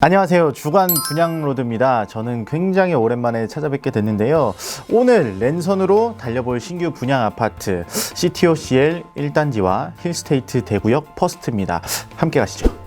안녕하세요. 주간 분양로드입니다. 저는 굉장히 오랜만에 찾아뵙게 됐는데요. 오늘 랜선으로 달려볼 신규 분양 아파트 CTOCL 1단지와 힐스테이트 대구역 퍼스트입니다. 함께 가시죠.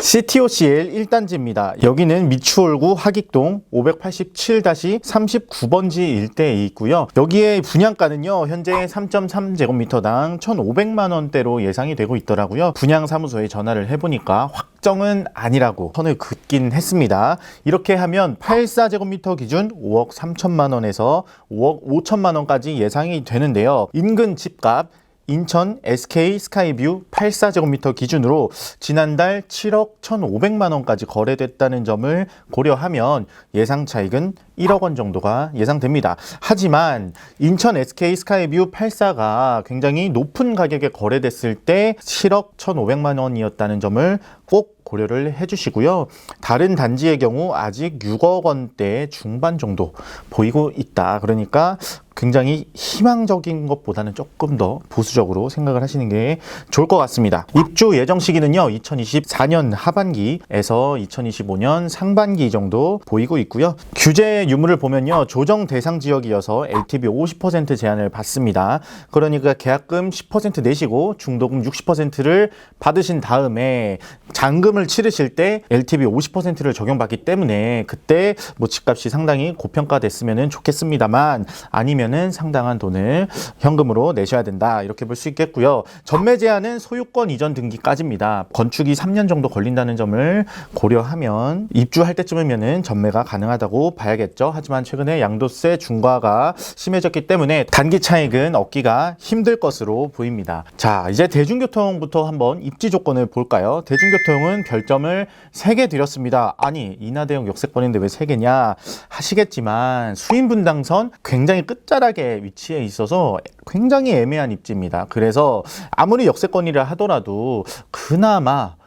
CTOCL 1단지입니다. 여기는 미추홀구 하익동 587-39번지 일대에 있고요. 여기에 분양가는요, 현재 3.3제곱미터당 1,500만 원대로 예상이 되고 있더라고요. 분양사무소에 전화를 해보니까 확정은 아니라고 선을 긋긴 했습니다. 이렇게 하면 84제곱미터 기준 5억 3천만 원에서 5억 5천만 원까지 예상이 되는데요. 인근 집값 인천 SK 스카이뷰 84제곱미터 기준으로 지난달 7억 1,500만 원까지 거래됐다는 점을 고려하면 예상 차익은 1억 원 정도가 예상됩니다. 하지만 인천 SK 스카이뷰 84가 굉장히 높은 가격에 거래됐을 때 7억 1,500만 원이었다는 점을 꼭 고려를 해주시고요. 다른 단지의 경우 아직 6억 원대 중반 정도 보이고 있다. 그러니까 굉장히 희망적인 것보다는 조금 더 보수적으로 생각을 하시는 게 좋을 것 같습니다. 입주 예정 시기는요, 2024년 하반기에서 2025년 상반기 정도 보이고 있고요. 규제 유무를 보면요, 조정 대상 지역이어서 LTV 50% 제한을 받습니다. 그러니까 계약금 10% 내시고 중도금 60%를 받으신 다음에 잔금을 치르실 때 LTV 50%를 적용받기 때문에 그때 뭐 집값이 상당히 고평가됐으면 좋겠습니다만, 아니면은 상당한 돈을 현금으로 내셔야 된다, 이렇게 볼 수 있겠고요. 전매 제한은 소유권 이전 등기까지입니다. 건축이 3년 정도 걸린다는 점을 고려하면 입주할 때쯤이면은 전매가 가능하다고 봐야겠죠. 하지만 최근에 양도세 중과가 심해졌기 때문에 단기 차익은 얻기가 힘들 것으로 보입니다. 자, 이제 대중교통부터 한번 입지 조건을 볼까요? 대중교통은 별점을 3개 드렸습니다. 아니, 인하대역 역세권인데 왜 3개냐 하시겠지만, 수인분당선 굉장히 끝자락에 위치해 있어서 굉장히 애매한 입지입니다. 그래서 아무리 역세권이라 하더라도 그나마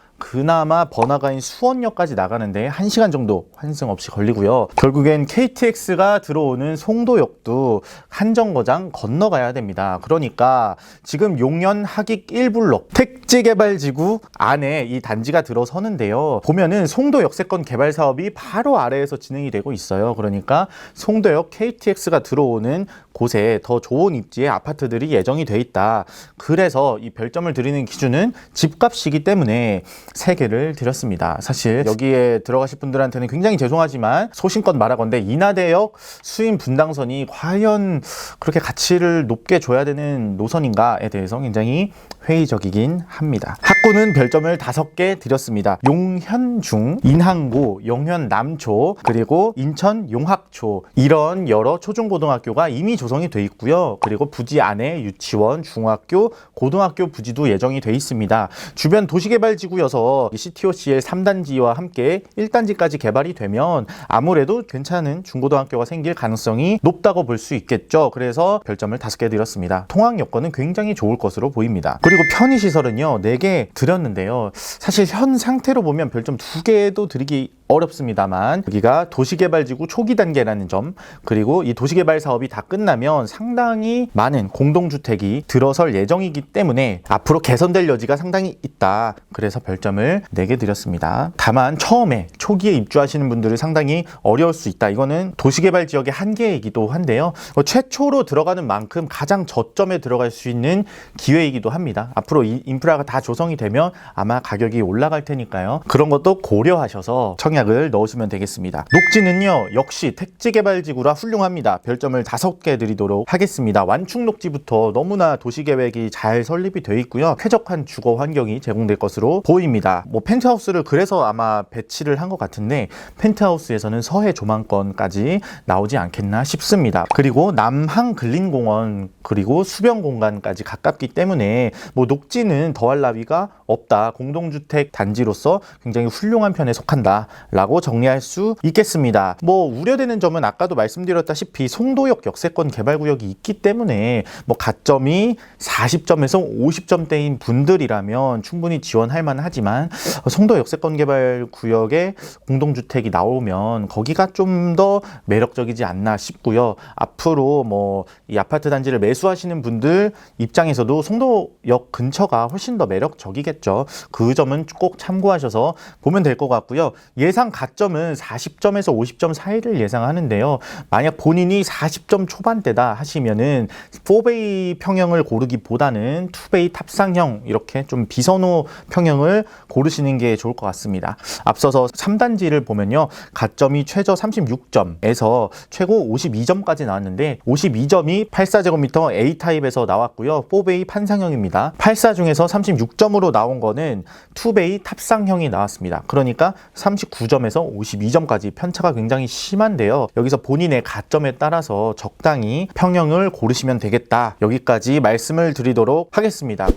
번화가인 수원역까지 나가는데 1시간 정도 환승 없이 걸리고요. 결국엔 KTX가 들어오는 송도역도 한정거장 건너가야 됩니다. 그러니까 지금 용현 하익 1블록 택지개발지구 안에 이 단지가 들어서는데요. 보면은 송도 역세권 개발 사업이 바로 아래에서 진행이 되고 있어요. 그러니까 송도역 KTX가 들어오는 곳에 더 좋은 입지의 아파트들이 예정이 돼 있다. 그래서 이 별점을 드리는 기준은 집값이기 때문에 3개를 드렸습니다. 사실 여기에 들어가실 분들한테는 굉장히 죄송하지만 소신껏 말하건대 인하대역 수인 분당선이 과연 그렇게 가치를 높게 줘야 되는 노선인가에 대해서 굉장히 회의적이긴 합니다. 학구는 별점을 5개 드렸습니다. 용현중, 인항고, 용현남초, 그리고 인천 용학초, 이런 여러 초중고등학교가 이미 조성이 돼 있고요. 그리고 부지 안에 유치원, 중학교, 고등학교 부지도 예정이 돼 있습니다. 주변 도시개발지구여서 CTOCL 3단지와 함께 1단지까지 개발이 되면 아무래도 괜찮은 중고등학교가 생길 가능성이 높다고 볼 수 있겠죠. 그래서 별점을 5개 드렸습니다. 통학 여건은 굉장히 좋을 것으로 보입니다. 그리고 편의시설은요, 4개 드렸는데요. 사실 현 상태로 보면 별점 2개도 드리기 어렵습니다만, 여기가 도시개발지구 초기 단계라는 점, 그리고 이 도시개발 사업이 다 끝나면 상당히 많은 공동주택이 들어설 예정이기 때문에 앞으로 개선될 여지가 상당히 있다. 그래서 별점을 4개 드렸습니다. 다만 처음에 초기에 입주하시는 분들은 상당히 어려울 수 있다. 이거는 도시개발 지역의 한계이기도 한데요. 최초로 들어가는 만큼 가장 저점에 들어갈 수 있는 기회이기도 합니다. 앞으로 이 인프라가 다 조성이 되면 아마 가격이 올라갈 테니까요. 그런 것도 고려하셔서 청약을 넣으시면 되겠습니다. 녹지는요, 역시 택지개발지구라 훌륭합니다. 별점을 5개 드리도록 하겠습니다. 완충 녹지부터 너무나 도시계획이 잘 설립이 되어 있고요. 쾌적한 주거 환경이 제공될 것으로 보입니다. 뭐 펜트하우스를 그래서 아마 배치를 한 것 같은데, 펜트하우스에서는 서해 조망권까지 나오지 않겠나 싶습니다. 그리고 남항 근린공원 그리고 수변 공간까지 가깝기 때문에 뭐 녹지는 더할 나위가 없다. 공동주택 단지로서 굉장히 훌륭한 편에 속한다 라고 정리할 수 있겠습니다. 뭐 우려되는 점은 아까도 말씀드렸다시피 송도역 역세권 개발구역이 있기 때문에 뭐 가점이 40점에서 50점대인 분들이라면 충분히 지원할 만하지만, 송도 역세권 개발구역에 공동주택이 나오면 거기가 좀 더 매력적이지 않나 싶고요. 앞으로 뭐 이 아파트 단지를 매수하시는 분들 입장에서도 송도역 근처가 훨씬 더 매력적이겠죠. 하겠죠. 그 점은 꼭 참고하셔서 보면 될 것 같고요. 예상 가점은 40점에서 50점 사이를 예상하는데요. 만약 본인이 40점 초반대다 하시면은 4베이 평형을 고르기보다는 2베이 탑상형 이렇게 좀 비선호 평형을 고르시는 게 좋을 것 같습니다. 앞서서 3단지를 보면요. 가점이 최저 36점에서 최고 52점까지 나왔는데 52점이 84제곱미터 A타입에서 나왔고요. 4베이 판상형입니다. 84 중에서 36점으로 나온 거는 2베이 탑상형이 나왔습니다. 그러니까 39점에서 52점까지 편차가 굉장히 심한데요. 여기서 본인의 가점에 따라서 적당히 평형을 고르시면 되겠다. 여기까지 말씀을 드리도록 하겠습니다.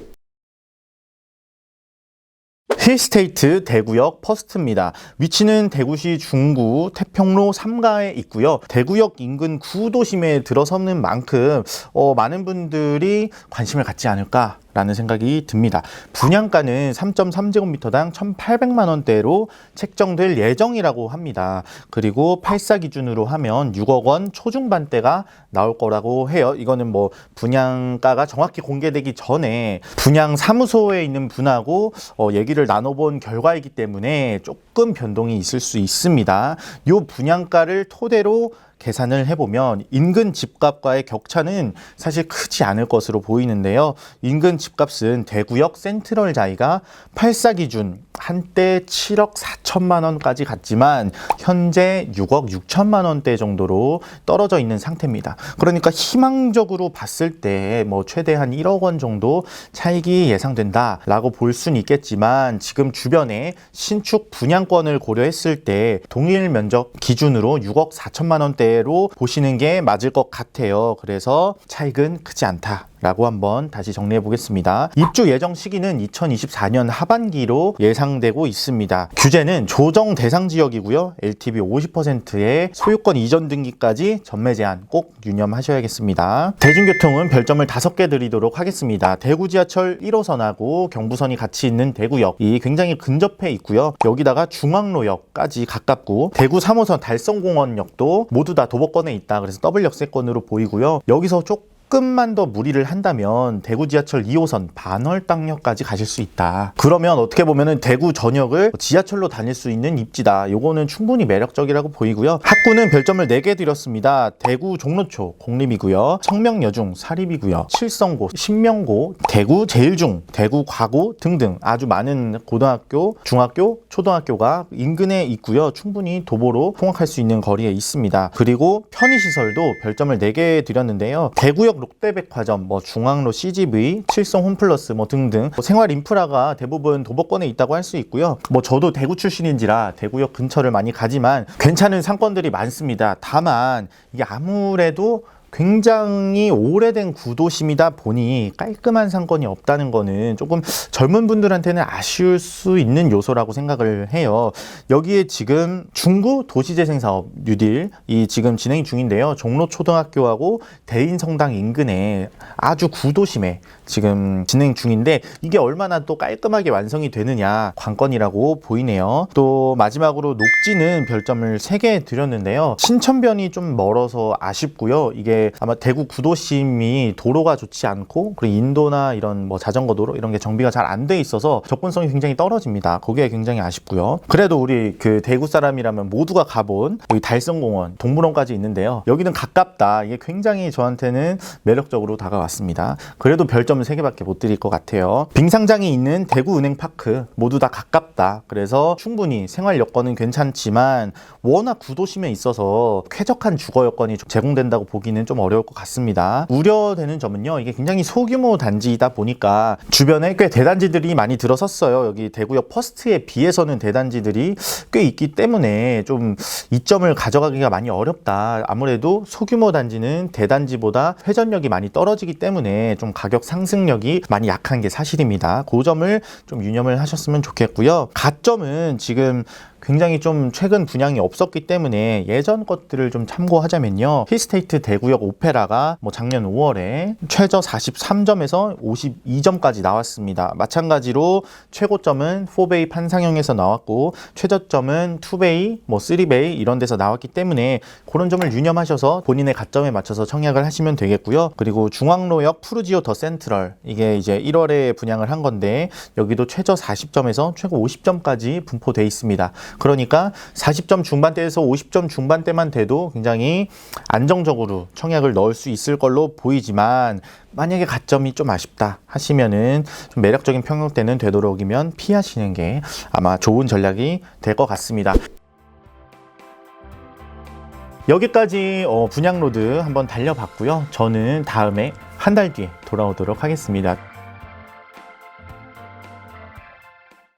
힐스테이트 대구역 퍼스트입니다. 위치는 대구시 중구 태평로 3가에 있고요. 대구역 인근 구도심에 들어서는 만큼 많은 분들이 관심을 갖지 않을까 라는 생각이 듭니다. 분양가는 3.3제곱미터당 1,800만 원대로 책정될 예정이라고 합니다. 그리고 84 기준으로 하면 6억 원 초중반대가 나올 거라고 해요. 이거는 뭐 분양가가 정확히 공개되기 전에 분양 사무소에 있는 분하고 얘기를 나눠본 결과이기 때문에 조금 변동이 있을 수 있습니다. 이 분양가를 토대로 계산을 해보면 인근 집값과의 격차는 사실 크지 않을 것으로 보이는데요. 인근 집값은 대구역 센트럴 자이가 84 기준 한때 7억 4천만 원까지 갔지만 현재 6억 6천만 원대 정도로 떨어져 있는 상태입니다. 그러니까 희망적으로 봤을 때 뭐 최대한 1억 원 정도 차익이 예상된다라고 볼 수는 있겠지만 지금 주변에 신축 분양권을 고려했을 때 동일 면적 기준으로 6억 4천만 원대로 보시는 게 맞을 것 같아요. 그래서 차익은 크지 않다. 라고 한번 다시 정리해 보겠습니다. 입주 예정 시기는 2024년 하반기로 예상되고 있습니다. 규제는 조정 대상 지역이고요. LTV 50%의 소유권 이전 등기까지 전매 제한 꼭 유념하셔야겠습니다. 대중교통은 별점을 5개 드리도록 하겠습니다. 대구 지하철 1호선하고 경부선이 같이 있는 대구역이 굉장히 근접해 있고요. 여기다가 중앙로역까지 가깝고 대구 3호선 달성공원역도 모두 다 도보권에 있다. 그래서 더블 역세권으로 보이고요. 여기서 조금만 더 무리를 한다면 대구 지하철 2호선 반월당역까지 가실 수 있다. 그러면 어떻게 보면은 대구 전역을 지하철로 다닐 수 있는 입지다. 요거는 충분히 매력적이라고 보이고요. 학구는 별점을 4개 드렸습니다. 대구 종로초 공립이고요. 청명여중 사립이고요. 칠성고, 신명고, 대구 제일중, 대구 과고 등등 아주 많은 고등학교, 중학교, 초등학교가 인근에 있고요. 충분히 도보로 통학할 수 있는 거리에 있습니다. 그리고 편의시설도 별점을 4개 드렸는데요. 대구역 롯데백화점, 중앙로 CGV, 칠성 홈플러스 등등 생활 인프라가 대부분 도보권에 있다고 할 수 있고요. 저도 대구 출신인지라 대구역 근처를 많이 가지만 괜찮은 상권들이 많습니다. 다만 이게 아무래도 굉장히 오래된 구도심이다 보니 깔끔한 상권이 없다는 거는 조금 젊은 분들한테는 아쉬울 수 있는 요소라고 생각을 해요. 여기에 지금 중구 도시재생 사업 뉴딜이 지금 진행 중인데요. 종로초등학교하고 대인성당 인근에 아주 구도심에 지금 진행 중인데 이게 얼마나 또 깔끔하게 완성이 되느냐 관건이라고 보이네요. 또 마지막으로 녹지는 별점을 3개 드렸는데요. 신천변이 좀 멀어서 아쉽고요. 이게 아마 대구 구도심이 도로가 좋지 않고 그리고 인도나 이런 자전거 도로 이런 게 정비가 잘 안 돼 있어서 접근성이 굉장히 떨어집니다. 그게 굉장히 아쉽고요. 그래도 우리 대구 사람이라면 모두가 가본 여기 달성공원, 동물원까지 있는데요. 여기는 가깝다. 이게 굉장히 저한테는 매력적으로 다가왔습니다. 그래도 별점은 3개밖에 못 드릴 것 같아요. 빙상장이 있는 대구은행파크 모두 다 가깝다. 그래서 충분히 생활 여건은 괜찮지만 워낙 구도심에 있어서 쾌적한 주거 여건이 제공된다고 보기는 좀 어려울 것 같습니다. 우려되는 점은요. 이게 굉장히 소규모 단지이다 보니까 주변에 꽤 대단지들이 많이 들어섰어요. 여기 대구역 퍼스트에 비해서는 대단지들이 꽤 있기 때문에 좀 이점을 가져가기가 많이 어렵다. 아무래도 소규모 단지는 대단지보다 회전력이 많이 떨어지기 때문에 좀 가격 상승력이 많이 약한 게 사실입니다. 그 점을 좀 유념을 하셨으면 좋겠고요. 가점은 지금 굉장히 좀 최근 분양이 없었기 때문에 예전 것들을 좀 참고하자면요. 힐스테이트 대구역 오페라가 뭐 작년 5월에 최저 43점에서 52점까지 나왔습니다. 마찬가지로 최고점은 4베이 판상형에서 나왔고 최저점은 2베이, 뭐 3베이 이런 데서 나왔기 때문에 그런 점을 유념하셔서 본인의 가점에 맞춰서 청약을 하시면 되겠고요. 그리고 중앙로역 푸르지오 더 센트럴, 이게 이제 1월에 분양을 한 건데 여기도 최저 40점에서 최고 50점까지 분포돼 있습니다. 그러니까 40점 중반대에서 50점 중반대만 돼도 굉장히 안정적으로 청약을 넣을 수 있을 걸로 보이지만, 만약에 가점이 좀 아쉽다 하시면은 좀 매력적인 평형대는 되도록이면 피하시는 게 아마 좋은 전략이 될 것 같습니다. 여기까지 분양로드 한번 달려봤고요. 저는 다음에 한 달 뒤에 돌아오도록 하겠습니다.